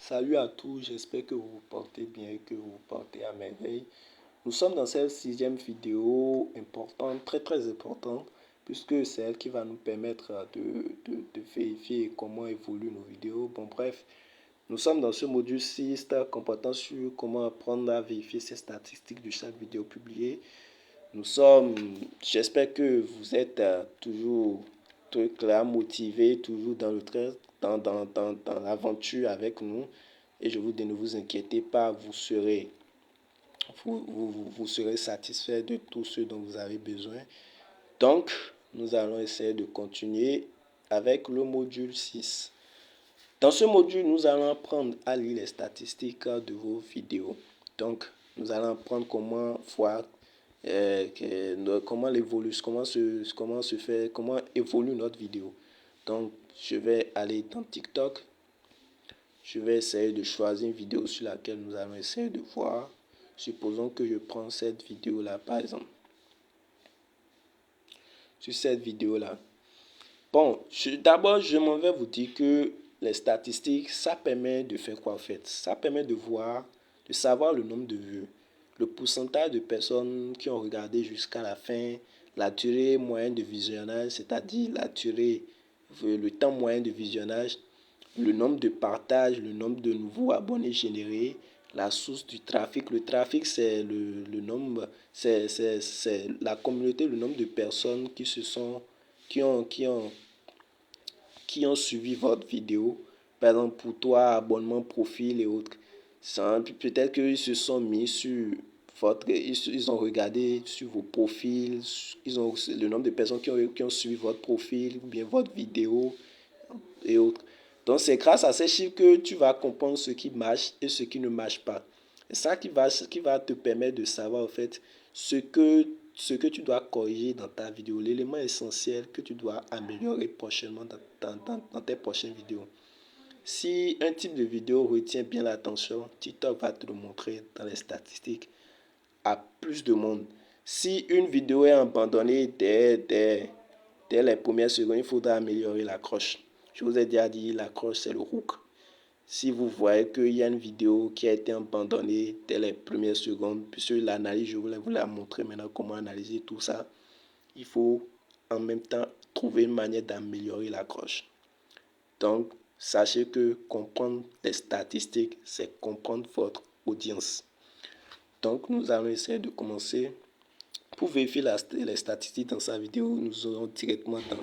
Salut à tous, j'espère que vous vous portez bien et que vous vous portez à merveille. Nous sommes dans cette sixième vidéo importante, très importante, puisque c'est elle qui va nous permettre de vérifier comment évoluent nos vidéos. Bon, bref, nous sommes dans ce module 6 comportant sur comment apprendre à vérifier ces statistiques de chaque vidéo publiée. J'espère que vous êtes toujours très clair, motivé, toujours dans le trait, dans l'aventure avec nous. Et je vous dis, ne vous inquiétez pas, vous serez satisfait de tout ce dont vous avez besoin. Donc, nous allons essayer de continuer avec le module 6. Dans ce module, nous allons apprendre à lire les statistiques de vos vidéos. Donc, nous allons apprendre comment voir comment évolue notre vidéo. Donc, je vais aller dans TikTok. Je vais essayer de choisir une vidéo sur laquelle nous allons essayer de voir. Supposons que je prends cette vidéo-là, par exemple. Sur cette vidéo-là. Bon, d'abord, je m'en vais vous dire que les statistiques, ça permet de faire quoi en fait? Ça permet de savoir le nombre de vues, le pourcentage de personnes qui ont regardé jusqu'à la fin, la durée moyenne de visionnage, c'est-à-dire le temps moyen de visionnage, le nombre de partages, le nombre de nouveaux abonnés générés, la source du trafic. Le trafic, c'est le nombre, c'est la communauté, le nombre de personnes qui ont suivi votre vidéo. Par exemple, pour toi, abonnement, profil et autres. Peut-être qu'ils se sont mis sur ils ont regardé sur vos profils, ils ont le nombre de personnes qui ont suivi votre profil ou bien votre vidéo et autres. Donc, c'est grâce à ces chiffres que tu vas comprendre ce qui marche et ce qui ne marche pas. C'est ça qui va te permettre de savoir, en fait, ce que tu dois corriger dans ta vidéo, l'élément essentiel que tu dois améliorer prochainement dans tes prochaines vidéos. Si un type de vidéo retient bien l'attention, TikTok va te le montrer dans les statistiques à plus de monde. Si une vidéo est abandonnée dès les premières secondes, il faudra améliorer l'accroche. Je vous ai déjà dit, l'accroche, c'est le hook. Si vous voyez qu'il y a une vidéo qui a été abandonnée dès les premières secondes, puisque l'analyse, je voulais vous la montrer maintenant comment analyser tout ça, il faut en même temps trouver une manière d'améliorer l'accroche. Donc, sachez que comprendre les statistiques, c'est comprendre votre audience. Donc, nous allons essayer de commencer. Pour vérifier les statistiques dans sa vidéo, nous aurons directement dans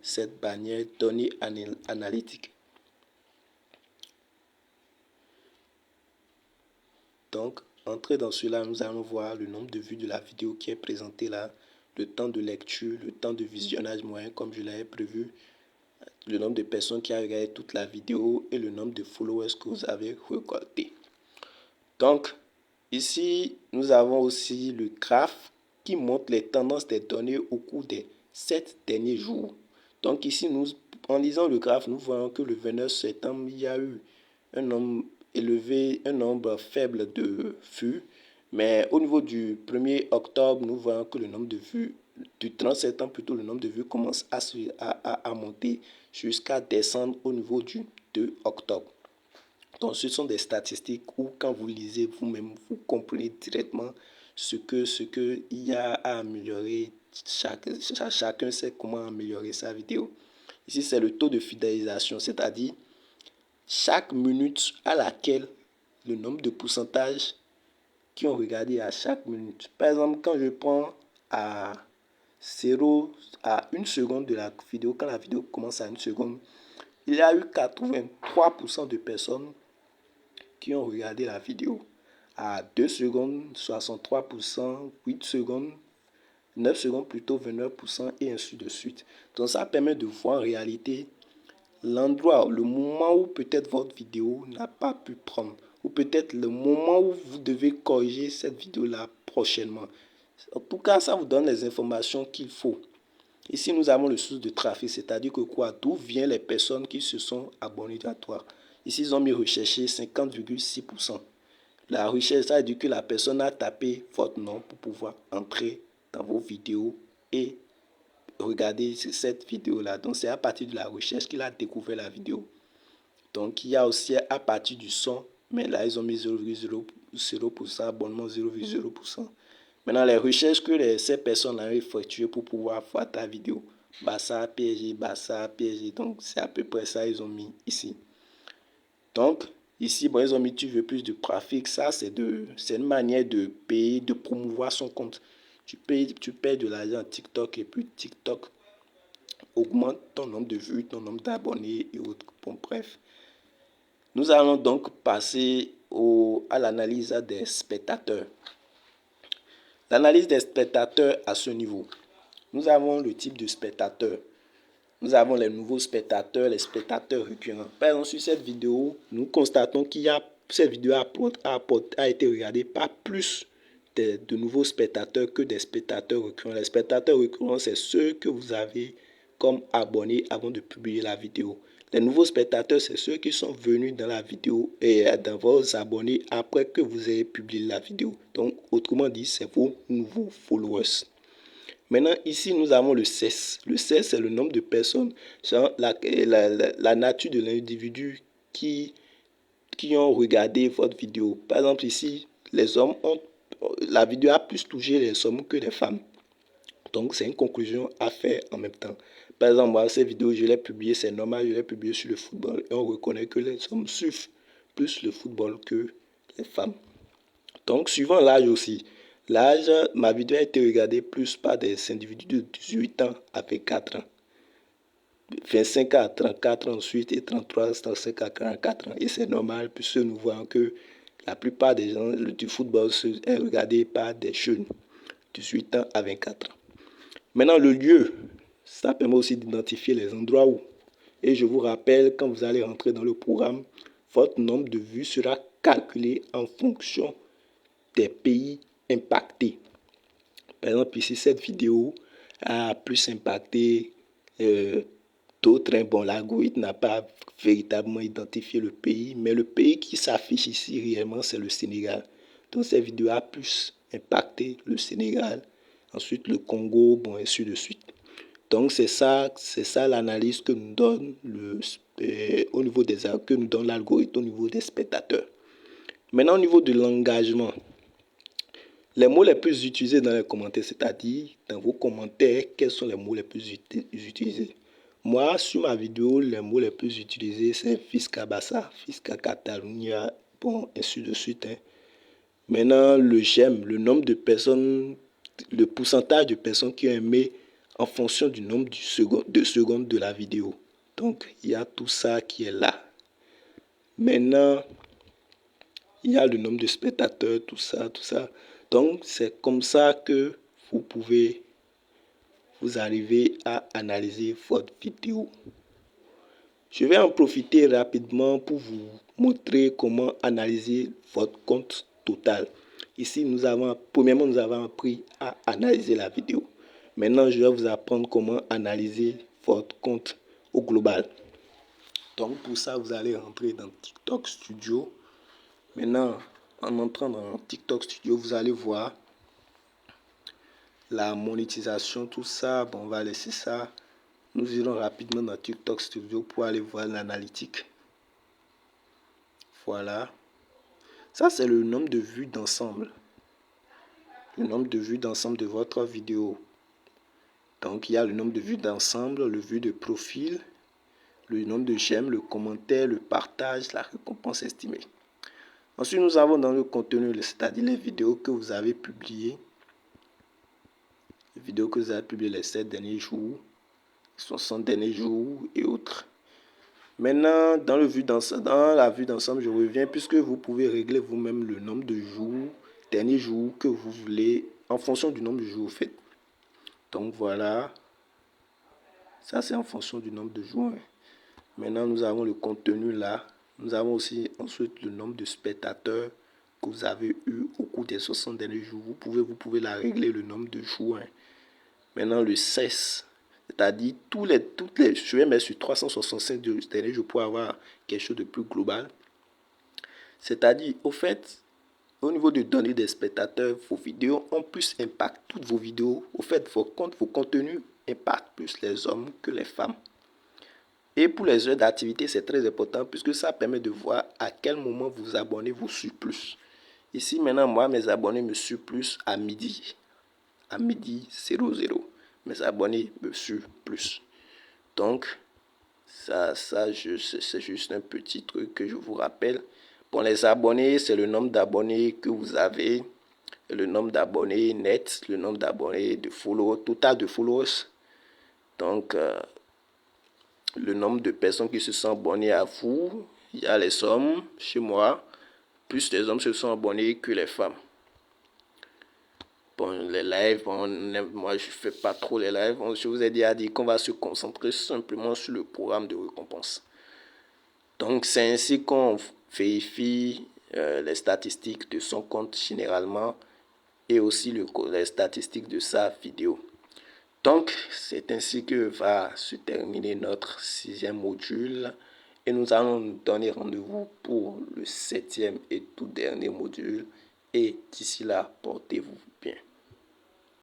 cette bannière données analytiques. Donc, entrer dans cela, nous allons voir le nombre de vues de la vidéo qui est présentée là, le temps de lecture, le temps de visionnage moyen comme je l'avais prévu, le nombre de personnes qui ont regardé toute la vidéo et le nombre de followers que vous avez récolté. Donc, ici, nous avons aussi le graphe qui montre les tendances des données au cours des 7 derniers jours. Donc ici, en lisant le graphe, nous voyons que le 29 septembre, il y a eu un nombre élevé, un nombre faible de vues. Mais au niveau du 1er octobre, nous voyons que le nombre de vues, du 30 septembre plutôt, le nombre de vues commence à monter jusqu'à descendre au niveau du 2 octobre. Donc, ce sont des statistiques où, quand vous lisez vous-même, vous comprenez directement ce que il y a à améliorer. Chacun sait comment améliorer sa vidéo. Ici, c'est le taux de fidélisation, c'est-à-dire chaque minute à laquelle le nombre de pourcentages qui ont regardé à chaque minute. Par exemple, quand je prends à 1 seconde de la vidéo, quand la vidéo commence à 1 seconde, il y a eu 83% de personnes qui ont regardé la vidéo. À 2 secondes, 63%, 8 secondes, 9 secondes plutôt, 29% et ainsi de suite. Donc ça permet de voir en réalité l'endroit, le moment où peut-être votre vidéo n'a pas pu prendre, ou peut-être le moment où vous devez corriger cette vidéo-là prochainement. En tout cas, ça vous donne les informations qu'il faut. Ici, nous avons le source de trafic, c'est-à-dire que quoi, d'où viennent les personnes qui se sont abonnées à toi. Ici, ils ont mis rechercher 50,6%. La recherche, ça veut dire que la personne a tapé votre nom pour pouvoir entrer dans vos vidéos et regarder cette vidéo-là. Donc, c'est à partir de la recherche qu'il a découvert la vidéo. Donc, il y a aussi à partir du son, mais là, ils ont mis 0,0%, abonnement 0,0%. Maintenant, les recherches que ces personnes ont effectuées pour pouvoir voir ta vidéo, Barça, PSG, Barça, PSG, donc c'est à peu près ça ils ont mis ici. Donc, ici, bon, ils ont mis tu veux plus de trafic, ça c'est une manière de payer, de promouvoir son compte. Tu payes de l'argent à TikTok et puis TikTok augmente ton nombre de vues, ton nombre d'abonnés et autres. Bon, bref. Nous allons donc passer à l'analyse des spectateurs. L'analyse des spectateurs à ce niveau. Nous avons le type de spectateurs. Nous avons les nouveaux spectateurs, les spectateurs récurrents. Par exemple, sur cette vidéo, nous constatons cette vidéo a été regardée par plus de nouveaux spectateurs que des spectateurs récurrents. Les spectateurs récurrents, c'est ceux que vous avez comme abonnés avant de publier la vidéo. Les nouveaux spectateurs, c'est ceux qui sont venus dans la vidéo et dans vos abonnés après que vous ayez publié la vidéo. Donc, autrement dit, c'est vos nouveaux followers. Maintenant, ici, nous avons le CES. Le CES, c'est le nombre de personnes, la nature de l'individu qui ont regardé votre vidéo. Par exemple, ici, la vidéo a plus touché les hommes que les femmes. Donc, c'est une conclusion à faire en même temps. Par exemple, moi, cette vidéo, je l'ai publiée, c'est normal, je l'ai publiée sur le football. Et on reconnaît que les hommes suivent plus le football que les femmes. Donc, suivant l'âge aussi. L'âge, ma vidéo a été regardée plus par des individus de 18 ans avec 4 ans. 25 à 34 ans ensuite et 33, 35 à 44 ans. Et c'est normal puisque nous voyons que la plupart des gens du football est regardé par des jeunes, 18 ans à 24 ans. Maintenant, le lieu, ça permet aussi d'identifier les endroits où. Et je vous rappelle, quand vous allez rentrer dans le programme, votre nombre de vues sera calculé en fonction des pays impactés. Par exemple, ici, cette vidéo a plus impacté d'autres. Bon, l'algorithme n'a pas véritablement identifié le pays, mais le pays qui s'affiche ici réellement, c'est le Sénégal. Donc, cette vidéo a plus impacté le Sénégal, ensuite le Congo, bon, et ainsi de suite. Donc, c'est ça l'analyse que nous donne au niveau que nous donne l'algorithme au niveau des spectateurs. Maintenant, au niveau de l'engagement, les mots les plus utilisés dans les commentaires, c'est-à-dire dans vos commentaires, quels sont les mots les plus utilisés? Moi, sur ma vidéo, les mots les plus utilisés, c'est Fisca Barça, Fisca Catalunya, bon, ainsi de suite. Maintenant, le j'aime, le nombre de personnes, le pourcentage de personnes qui ont aimé en fonction du nombre de secondes de la vidéo. Donc, il y a tout ça qui est là. Maintenant, il y a le nombre de spectateurs, tout ça, tout ça. Donc, c'est comme ça que vous arrivez à analyser votre vidéo. Je vais en profiter rapidement pour vous montrer comment analyser votre compte total. Ici, premièrement, nous avons appris à analyser la vidéo. Maintenant, je vais vous apprendre comment analyser votre compte au global. Donc, pour ça, vous allez rentrer dans TikTok Studio. Maintenant, en entrant dans TikTok Studio, vous allez voir la monétisation, tout ça. Bon, on va laisser ça. Nous irons rapidement dans TikTok Studio pour aller voir l'analytique. Voilà. Ça, c'est le nombre de vues d'ensemble. Le nombre de vues d'ensemble de votre vidéo. Donc, il y a le nombre de vues d'ensemble, le vue de profil, le nombre de j'aime, le commentaire, le partage, la récompense estimée. Ensuite, nous avons dans le contenu, c'est-à-dire les vidéos que vous avez publiées. Les vidéos que vous avez publiées les 7 derniers jours, 60 derniers jours et autres. Maintenant, dans la vue d'ensemble, je reviens puisque vous pouvez régler vous-même le nombre de jours, derniers jours que vous voulez en fonction du nombre de jours fait. Donc voilà, ça c'est en fonction du nombre de jours. Maintenant, nous avons le contenu là. Nous avons aussi ensuite le nombre de spectateurs que vous avez eu au cours des 60 derniers jours. Vous pouvez la régler le nombre de jours. Maintenant, le cesse. C'est-à-dire, je vais mettre sur 365 derniers jours pour avoir quelque chose de plus global. C'est-à-dire, au fait, au niveau de données des spectateurs, vos vidéos ont plus impact. Toutes vos vidéos, au fait, vos contenus impactent plus les hommes que les femmes. Et pour les heures d'activité, c'est très important puisque ça permet de voir à quel moment vous abonnez vous suivez plus. Ici, maintenant, moi, mes abonnés me suivent plus à midi. À midi 00. Mes abonnés me suivent plus. Donc, c'est juste un petit truc que je vous rappelle. Bon, les abonnés, c'est le nombre d'abonnés que vous avez, le nombre d'abonnés net, le nombre d'abonnés de followers, total de followers. Donc, le nombre de personnes qui se sont abonnées à vous, il y a les hommes chez moi, plus les hommes se sont abonnés que les femmes. Bon, les lives, moi je fais pas trop les lives. Je vous ai déjà dit qu'on va se concentrer simplement sur le programme de récompense. Donc c'est ainsi qu'on vérifie les statistiques de son compte généralement et aussi les statistiques de sa vidéo. Donc c'est ainsi que va se terminer notre 6e module et nous allons nous donner rendez-vous pour le 7e et tout dernier module. Et d'ici là, portez-vous bien.